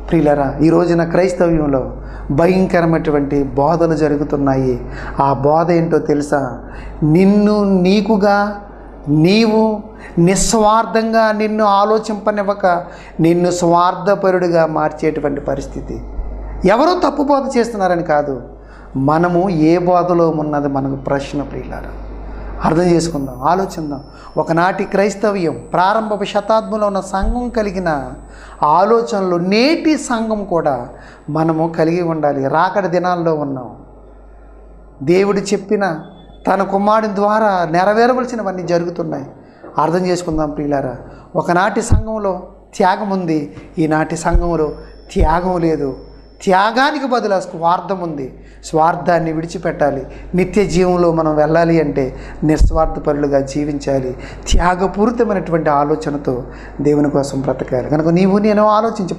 ప్రియులరా, ఈ రోజున క్రైస్తవ్యంలో భయంకరమైనటువంటి బోధలు జరుగుతున్నాయి. ఆ బోధ ఏంటో తెలుసా? నీకుగా నీవు నిస్వార్థంగా నిన్ను ఆలోచింపనివ్వక నిన్ను స్వార్థపరుడిగా మార్చేటువంటి పరిస్థితి. ఎవరో తప్పు బోధ చేస్తున్నారని కాదు, మనము ఏ బోధలో ఉన్నది మనకు ప్రశ్న. ప్రియులారా, అర్థం చేసుకుందాం, ఆలోచిద్దాం. ఒకనాటి క్రైస్తవ్యం ప్రారంభపు శతాబ్దంలో ఉన్న సంఘం కలిగిన ఆలోచనలు నేటి సంఘం కూడా మనము కలిగి ఉండాలి. రాకడ దినాల్లో ఉన్నాం. దేవుడు చెప్పిన తన కుమారుని ద్వారా నెరవేరవలసినవన్నీ జరుగుతున్నాయి. అర్థం చేసుకుందాం ప్రియులారా. ఒకనాటి సంఘంలో త్యాగం ఉంది, ఈనాటి సంఘంలో త్యాగం లేదు. త్యాగానికి బదులు స్వార్థం ఉంది. స్వార్థాన్ని విడిచిపెట్టాలి. నిత్య జీవంలో మనం వెళ్ళాలి అంటే నిస్వార్థపరులుగా జీవించాలి. త్యాగపూరితమైనటువంటి ఆలోచనతో దేవుని కోసం బ్రతకాలి. కనుక నీవు నేను ఆలోచించి